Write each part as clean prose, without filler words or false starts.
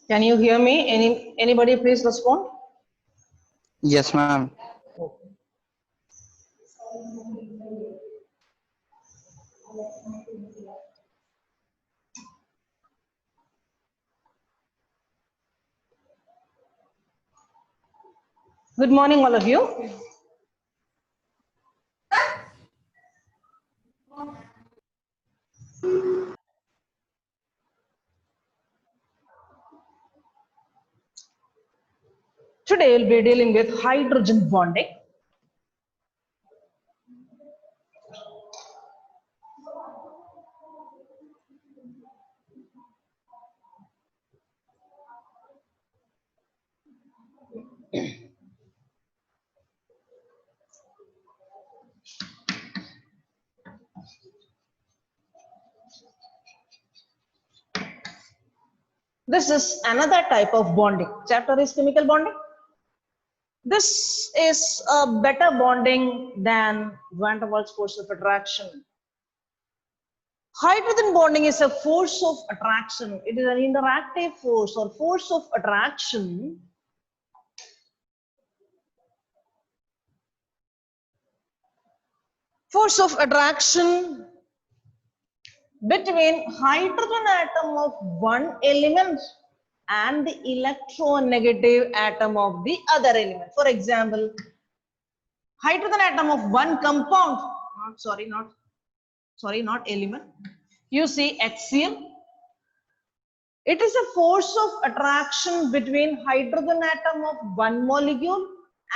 Can you hear me? Anybody please respond? Yes, ma'am. Good morning, all of you. Today we'll be dealing with hydrogen bonding. This is another type of bonding. Chapter is chemical bonding. This is a better bonding than van der Waals force of attraction. Hydrogen bonding is a force of attraction. It is an interactive force or force of attraction between hydrogen atom of one element and the electronegative atom of the other element. For example, hydrogen atom of one compound, not element. You see HCl. It is a force of attraction between hydrogen atom of one molecule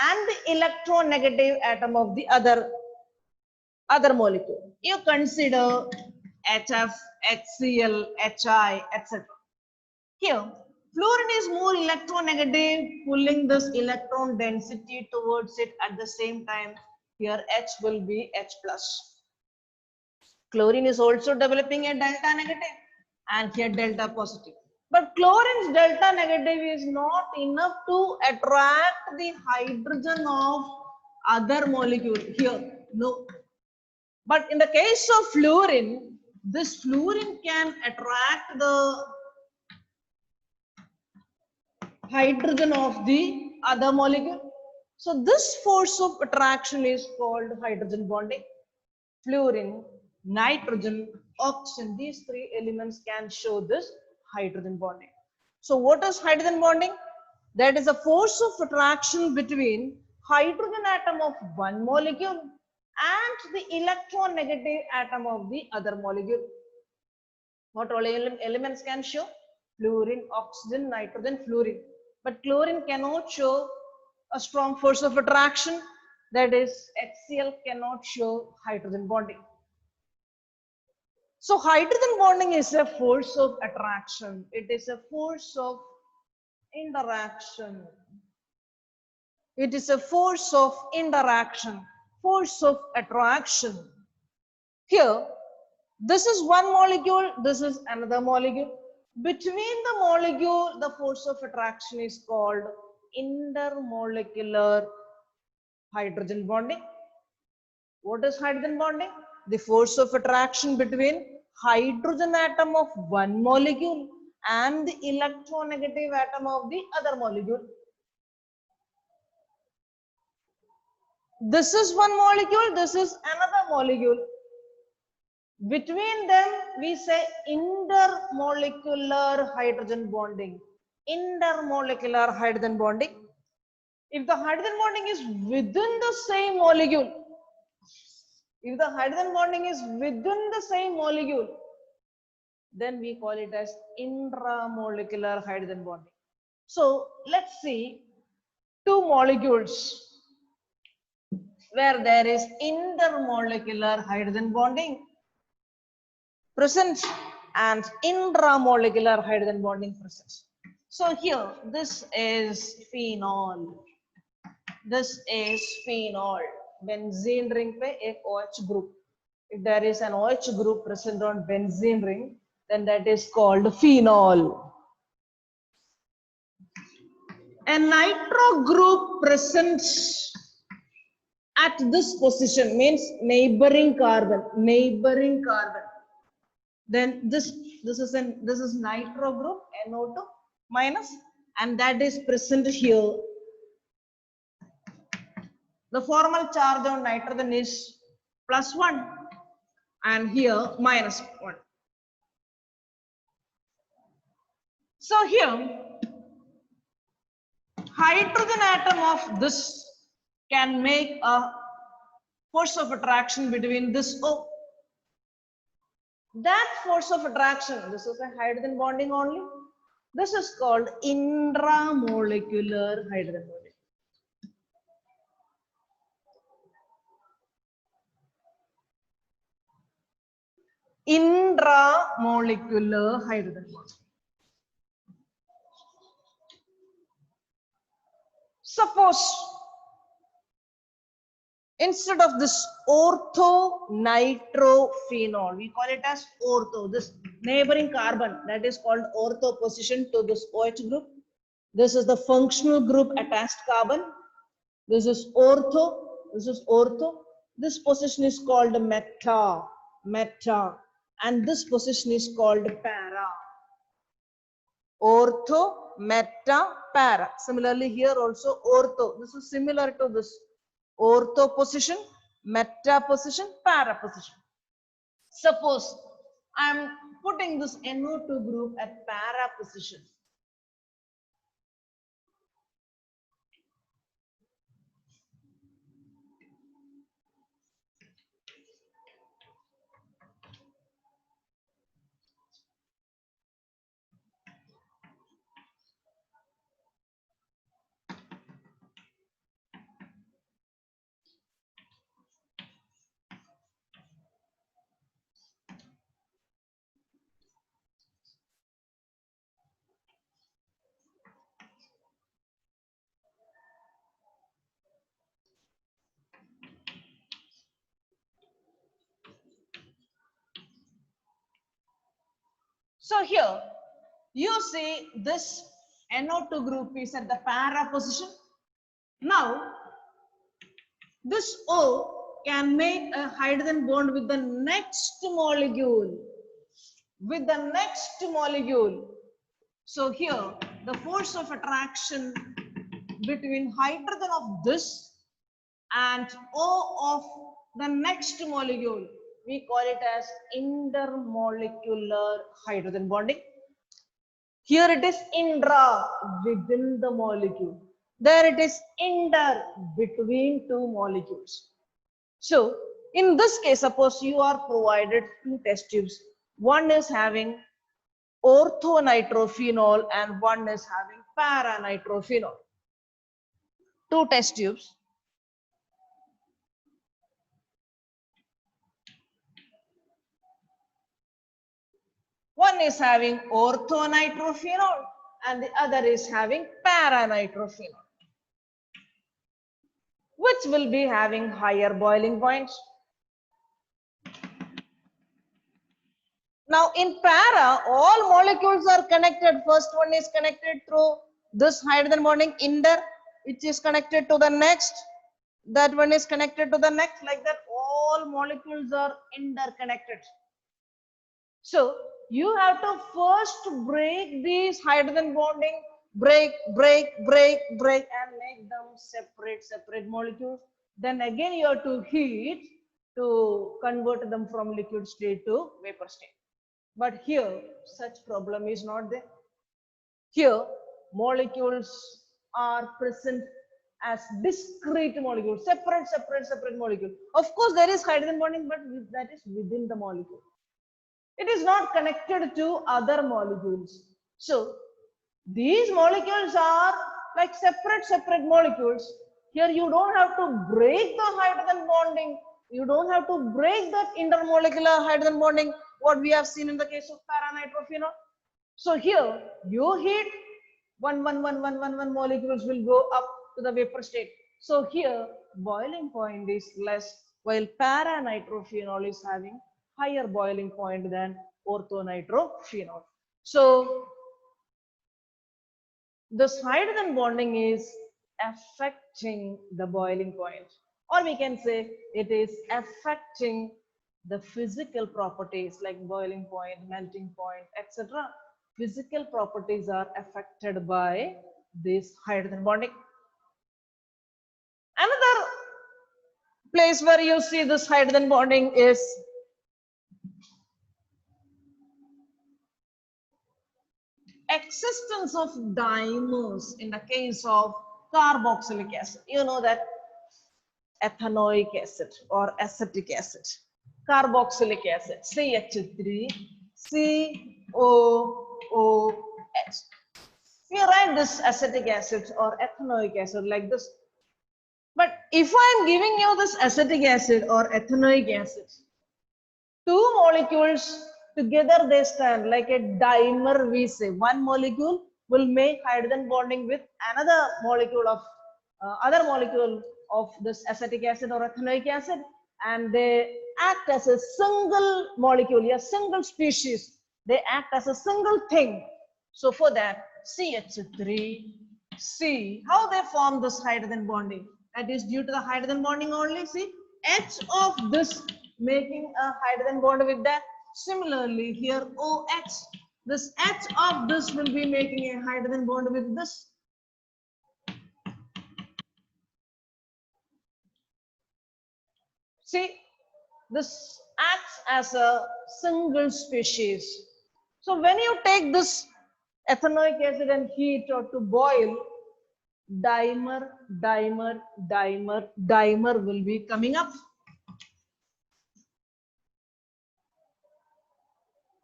and the electronegative atom of the other molecule. You consider HF, HCl, HI, etc. Here, fluorine is more electronegative, pulling this electron density towards it. At the same time, here H will be H plus. Chlorine is also developing a delta negative and here delta positive. But chlorine's delta negative is not enough to attract the hydrogen of other molecule here. No. But in the case of fluorine, this fluorine can attract the hydrogen of the other molecule. So this force of attraction is called hydrogen bonding. Fluorine, nitrogen, oxygen, these three elements can show this hydrogen bonding. So what is hydrogen bonding? That is a force of attraction between hydrogen atom of one molecule and the electronegative atom of the other molecule. What all elements can show? Fluorine, oxygen, nitrogen, fluorine. But chlorine cannot show a strong force of attraction. That is, HCl cannot show hydrogen bonding. So hydrogen bonding is a force of attraction. It is a force of interaction. It is a force of interaction, force of attraction. Here, this is one molecule, this is another molecule. Between the molecule, the force of attraction is called intermolecular hydrogen bonding. What is hydrogen bonding? The force of attraction between hydrogen atom of one molecule and the electronegative atom of the other molecule. This is one molecule, this is another molecule. Between them, we say intermolecular hydrogen bonding. Intermolecular hydrogen bonding. If the hydrogen bonding is within the same molecule, then we call it as intramolecular hydrogen bonding. So let's see two molecules where there is intermolecular hydrogen bonding present and intramolecular hydrogen bonding present. So here, this is phenol. This is phenol. Benzene ring पे एक OH group. If there is an OH group present on benzene ring, then that is called phenol. A nitro group present at this position means neighboring carbon. Then this is nitro group, NO2, minus, and that is present here. The formal charge on nitrogen is +1 and here -1. So here hydrogen atom of this can make a force of attraction between this O. That force of attraction, this is a hydrogen bonding only. This is called intramolecular hydrogen bonding. Intramolecular hydrogen bonding. Suppose instead of this orthonitrophenol, we call it as ortho, this neighboring carbon, that is called ortho position to this OH group. This is the functional group attached carbon. This is ortho, this is ortho. This position is called meta, and this position is called para. Ortho, meta, para. Similarly here also ortho, this is similar to this ortho position, meta position, para position. Suppose I am putting this NO2 group at para position. So here you see this NO2 group is at the para position. Now this O can make a hydrogen bond with the next molecule. With the next molecule. So here the force of attraction between hydrogen of this and O of the next molecule, we call it as intermolecular hydrogen bonding. Here it is intra, within the molecule. There it is inter, between two molecules. So in this case, suppose you are provided two test tubes. One is having orthonitrophenol and one is having paranitrophenol. Two test tubes. One is having orthonitrophenol and the other is having paranitrophenol. Which will be having higher boiling points? Now in para, all molecules are connected. First one is connected through this hydrogen bonding inter, which is connected to the next. That one is connected to the next. Like that, all molecules are interconnected. So you have to first break these hydrogen bonding, break, and make them separate molecules. Then again you have to heat to convert them from liquid state to vapor state. But here such problem is not there. Here molecules are present as discrete molecules, separate molecule. Of course there is hydrogen bonding, but that is within the molecule. It is not connected to other molecules. So these molecules are like separate molecules. Here you don't have to break the hydrogen bonding. You don't have to break that intermolecular hydrogen bonding, what we have seen in the case of paranitrophenol. So here you heat, one molecules will go up to the vapor state. So here boiling point is less, while paranitrophenol is having higher boiling point than orthonitrophenol. So this hydrogen bonding is affecting the boiling point, or we can say it is affecting the physical properties like boiling point, melting point, etc. physical properties are affected by this hydrogen bonding. Another place where you see this hydrogen bonding is existence of dimers in the case of carboxylic acid. You know that ethanoic acid or acetic acid, carboxylic acid, CH3, COOH. We write this acetic acid or ethanoic acid like this. But if I'm giving you this acetic acid or ethanoic acid, two molecules together they stand like a dimer, we say. One molecule will make hydrogen bonding with another molecule of other molecule of this acetic acid or ethanoic acid, and they act as a single molecule, a single species. They act as a single thing. So for that, CH3C, how they form this hydrogen bonding? That is due to the hydrogen bonding only. See, H of this making a hydrogen bond with that. Similarly, here OH, this H of this will be making a hydrogen bond with this. See, this acts as a single species. So when you take this ethanoic acid and heat or to boil, dimer, dimer, dimer, dimer will be coming up.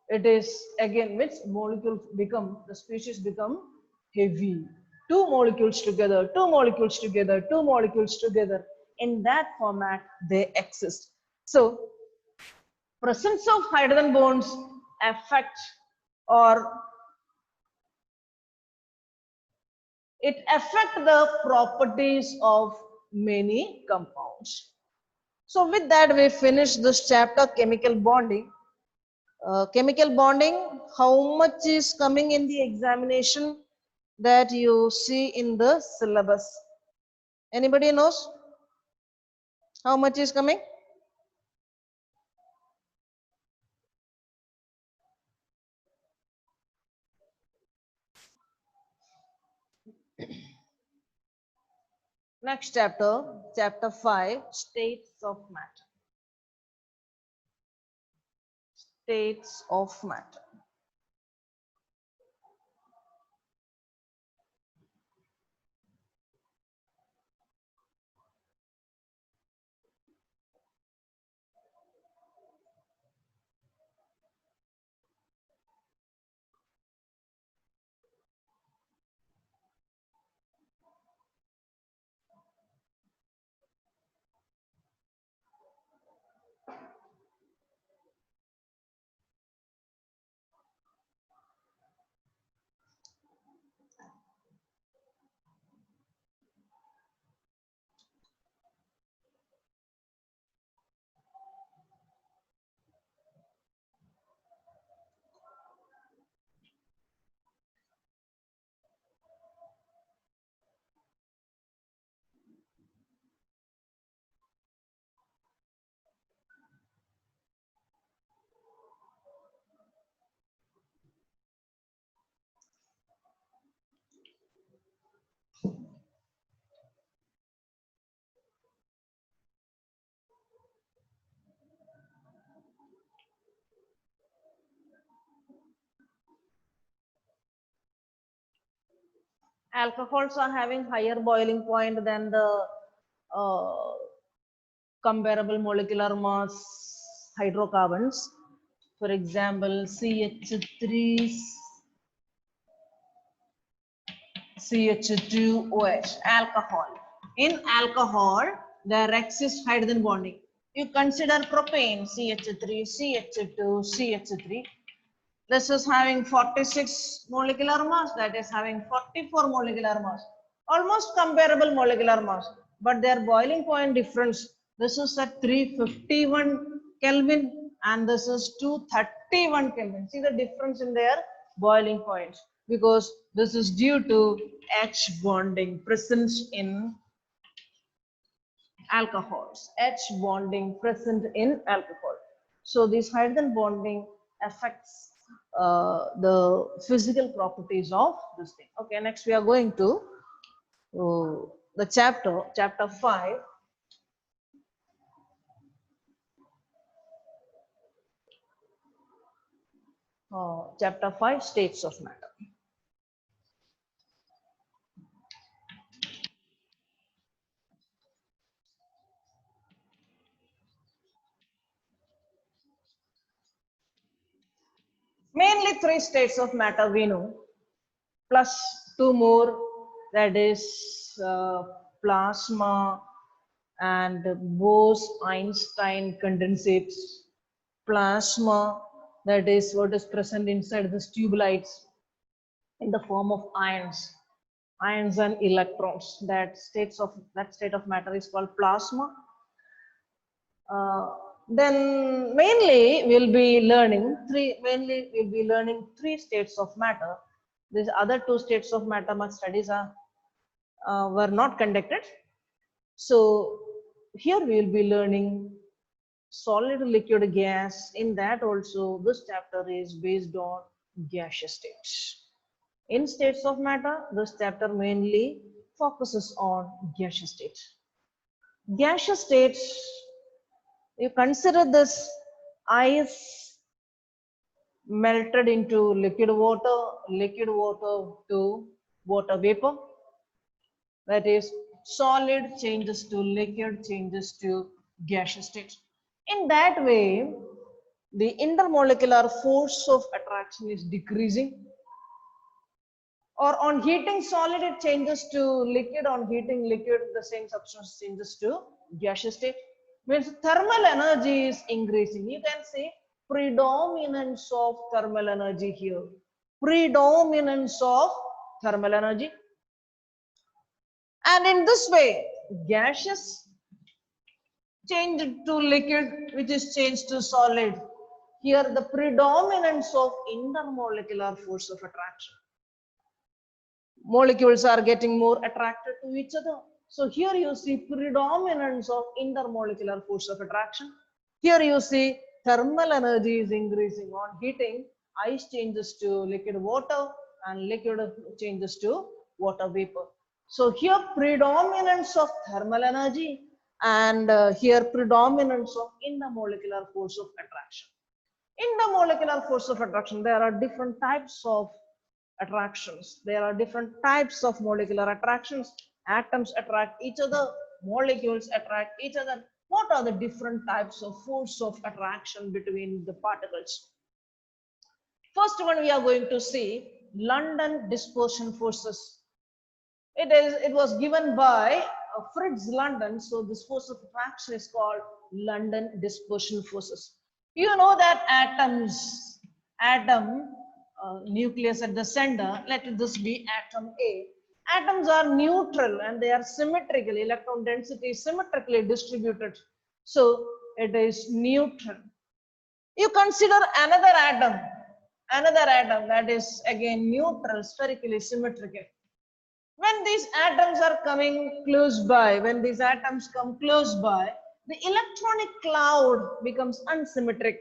It is again which molecule become, the species become heavy. Two molecules together, two molecules together, two molecules together. In that format, they exist. So presence of hydrogen bonds affect or it affect the properties of many compounds. So with that, we finish this chapter, chemical bonding. Chemical bonding, how much is coming in the examination that you see in the syllabus? Anybody knows how much is coming? Next chapter, chapter 5, states of matter. States of matter. Alcohols are having higher boiling point than the uh, comparable molecular mass hydrocarbons. For example, CH3, CH2OH, alcohol. In alcohol, there exists hydrogen bonding. You consider propane, CH3, CH2, CH3. This is having 46 molecular mass, that is having 44 molecular mass. Almost comparable molecular mass, but their boiling point difference. This is at 351 Kelvin and this is 231 Kelvin. See the difference in their boiling point because this is due to H bonding present in alcohols. H bonding present in alcohol. So this hydrogen bonding affects the physical properties of this thing. Okay, next we are going to the chapter 5. Chapter 5, states of matter. Mainly 3 states of matter we know, plus 2 more, that is plasma and Bose-Einstein condensates, plasma, that is what is present inside the tubulites in the form of ions and electrons. That state of matter is called plasma. Then mainly we'll be learning three states of matter. These other 2 states of matter much studies were not conducted. So here we will be learning solid, liquid, gas. In that also this chapter is based on gaseous states. In states of matter, this chapter mainly focuses on gaseous states. Gaseous states, you consider this ice melted into liquid water to water vapor. That is, solid changes to liquid, changes to gaseous state. In that way, the intermolecular force of attraction is decreasing. Or on heating solid, it changes to liquid. On heating liquid, the same substance changes to gaseous state. Means thermal energy is increasing. You can see predominance of thermal energy here. Predominance of thermal energy. And in this way, gaseous changed to liquid, which is changed to solid. Here the predominance of intermolecular force of attraction. Molecules are getting more attracted to each other. So here you see predominance of intermolecular force of attraction. Here you see thermal energy is increasing. On heating, ice changes to liquid water and liquid changes to water vapor. So here predominance of thermal energy and here predominance of intermolecular force of attraction. Intermolecular force of attraction, there are different types of attractions. There are different types of molecular attractions. Atoms attract each other, molecules attract each other. What are the different types of force of attraction between the particles? First one we are going to see London dispersion forces. It was given by Fritz London. So this force of attraction is called London dispersion forces. You know that atom nucleus at the center, let this be atom A. Atoms are neutral and they are symmetrically, electron density is symmetrically distributed. So it is neutral. You consider another atom that is again neutral, spherically symmetrical. When these atoms are coming close by, when these atoms come close by, the electronic cloud becomes unsymmetric.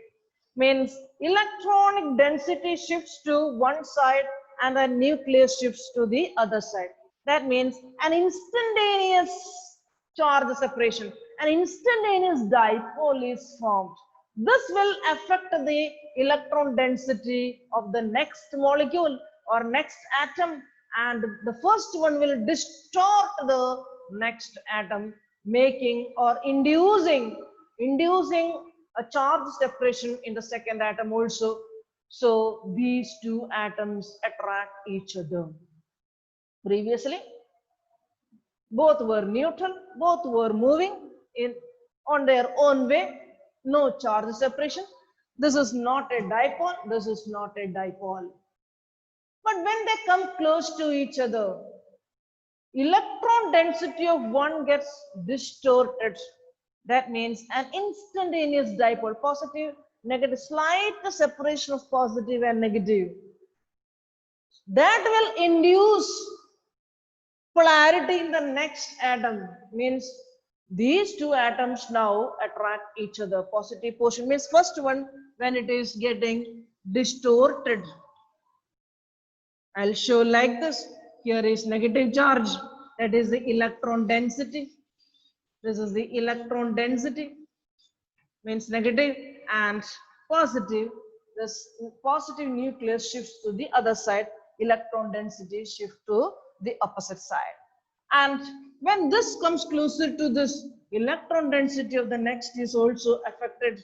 Means electronic density shifts to one side and the nucleus shifts to the other side. That means an instantaneous charge separation, an instantaneous dipole is formed. This will affect the electron density of the next molecule or next atom, and the first one will distort the next atom, making or inducing a charge separation in the second atom also. So these two atoms attract each other. Previously, both were neutral, both were moving on their own way, no charge separation. This is not a dipole, this is not a dipole. But when they come close to each other, electron density of one gets distorted. That means an instantaneous dipole, positive, negative, slight separation of positive and negative. That will induce polarity in the next atom. Means these two atoms now attract each other. Positive portion means first one, when it is getting distorted. I'll show like this. Here is negative charge, that is the electron density. This is the electron density, means negative, and positive. This positive nucleus shifts to the other side, electron density shift to the opposite side. And when this comes closer to this, electron density of the next is also affected.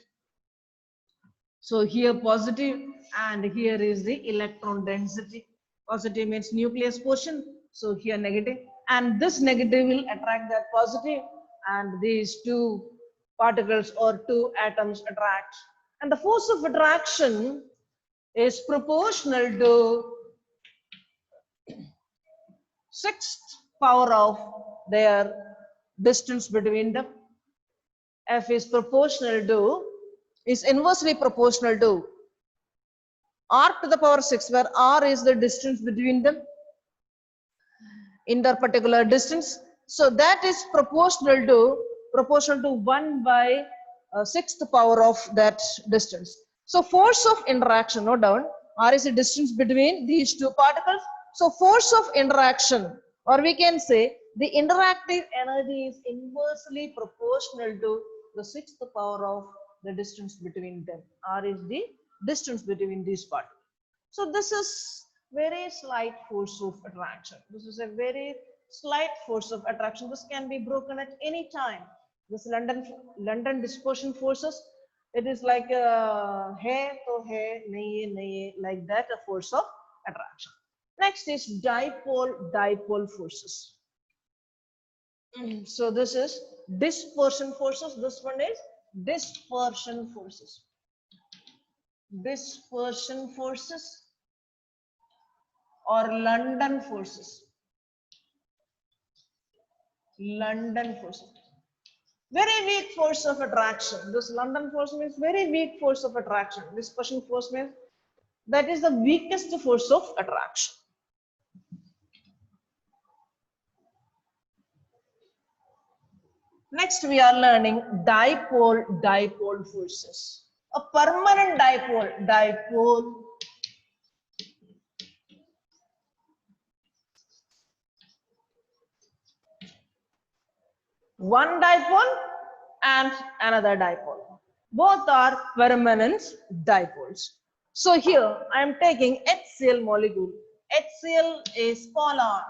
So here positive, and here is the electron density. Positive means nucleus portion, so here negative, and this negative will attract that positive, and these two particles or two atoms attract. And the force of attraction is proportional to sixth power of their distance between them. F is proportional to, is inversely proportional to r to the power 6, where r is the distance between them in their particular distance. So that is proportional to 1 by sixth power of that distance. So force of interaction, no doubt, r is the distance between these two particles. So force of interaction, or we can say the interactive energy, is inversely proportional to the sixth power of the distance between them. R is the distance between these particles. So this is very slight force of attraction. This is a very slight force of attraction. This can be broken at any time. This London dispersion forces, it is like hai to hai, nahi, like that, a force of attraction. Next is dipole forces. So this is dispersion forces. This one is dispersion forces. Dispersion forces or London forces. London forces. Very weak force of attraction. This London force means very weak force of attraction. Dispersion force means that is the weakest force of attraction. Next we are learning dipole forces. A permanent dipole. One dipole and another dipole. Both are permanent dipoles. So here I am taking HCl molecule. HCl is polar.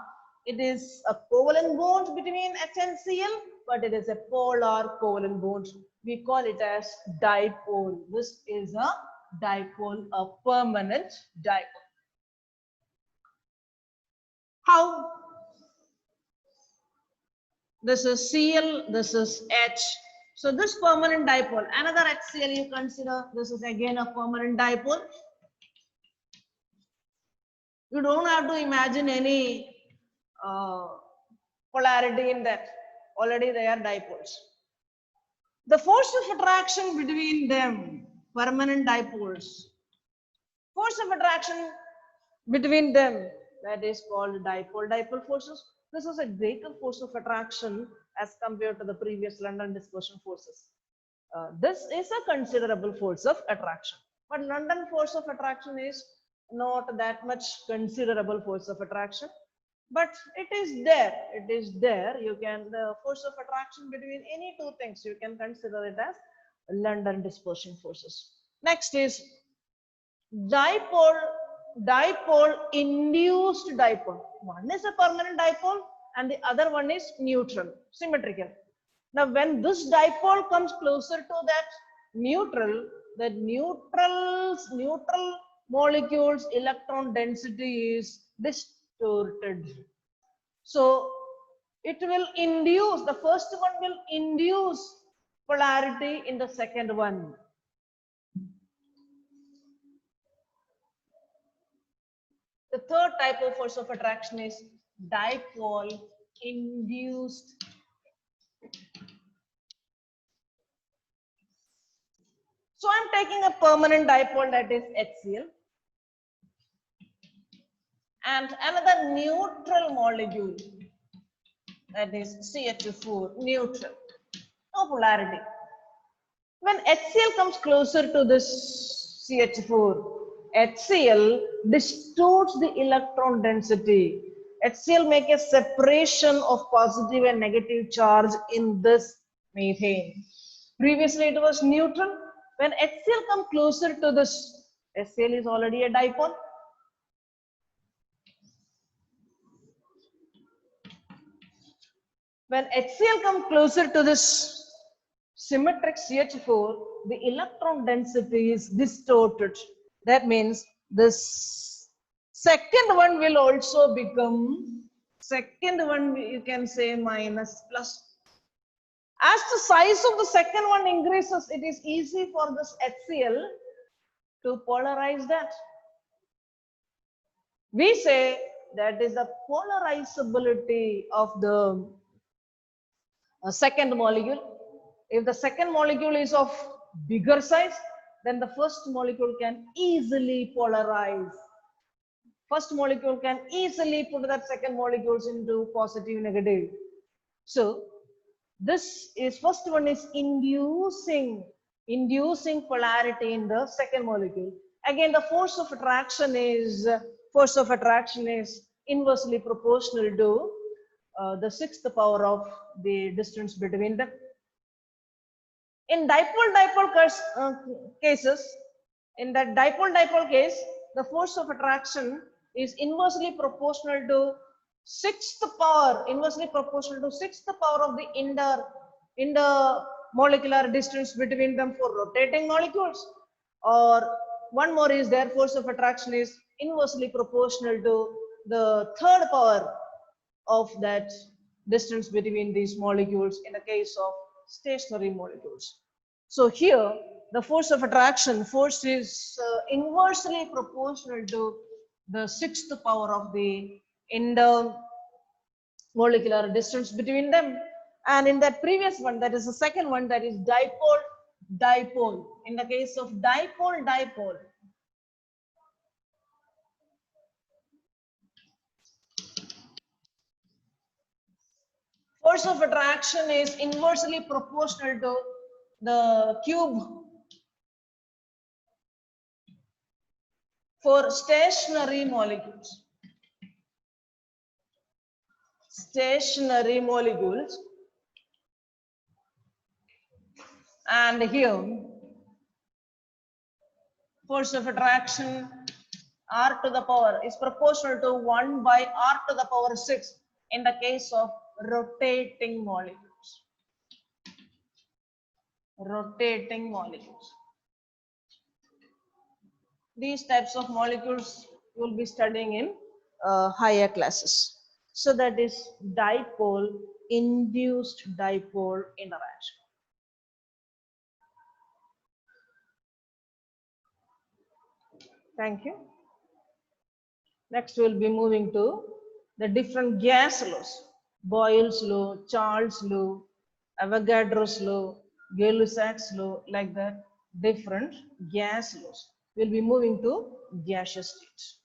It is a covalent bond between H and Cl, but it is a polar covalent bond. We call it as dipole. This is a dipole, a permanent dipole. How? This is Cl, this is H. So this permanent dipole, another HCl you consider, this is again a permanent dipole. You don't have to imagine any polarity in that. Already they are dipoles. The force of attraction between them, permanent dipoles. Force of attraction between them, that is called dipole forces. This is a greater force of attraction as compared to the previous London dispersion forces. This is a considerable force of attraction. But London force of attraction is not that much considerable force of attraction. But it is there. It is there. You can, the force of attraction between any two things, you can consider it as London dispersion forces. Next is dipole induced dipole. One is a permanent dipole and the other one is neutral, symmetrical. Now when this dipole comes closer to that neutral, the neutral molecules electron density is distorted. So it will induce, the first one will induce polarity in the second one. The third type of force of attraction is dipole induced. So I'm taking a permanent dipole, that is HCl, and another neutral molecule, that is CH4, neutral, no polarity. When HCl comes closer to this CH4, HCl distorts the electron density. HCl make a separation of positive and negative charge in this methane. Previously it was neutral. When HCl come closer to this, HCl is already a dipole. When HCl come closer to this symmetric CH4, the electron density is distorted. That means this second one will also become, second one you can say minus plus. As the size of the second one increases, it is easy for this HCl to polarize that. We say that is the polarizability of the second molecule. If the second molecule is of bigger size, then the first molecule can easily polarize. First molecule can easily put that second molecules into positive, negative. So this is, first one is inducing polarity in the second molecule. Again, the force of attraction is inversely proportional to the sixth power of the distance between them. In dipole-dipole cases, in that dipole-dipole case, the force of attraction is inversely proportional to sixth power of the intermolecular distance between them for rotating molecules. Or one more is their force of attraction is inversely proportional to the third power of that distance between these molecules in the case of stationary molecules. So here the force of attraction is inversely proportional to the sixth power of the intermolecular distance between them. And in that previous one, that is the second one, that is dipole. In the case of dipole, force of attraction is inversely proportional to the cube for stationary molecules. And here force of attraction R to the power is proportional to 1 by R to the power 6 in the case of rotating molecules. These types of molecules you will be studying in higher classes. So that is dipole, induced dipole interaction. Thank you. Next we'll be moving to the different gas laws. Boyle's law, Charles' law, Avogadro's law, Gay-Lussac's law, like that, different gas laws. We'll be moving to gaseous states.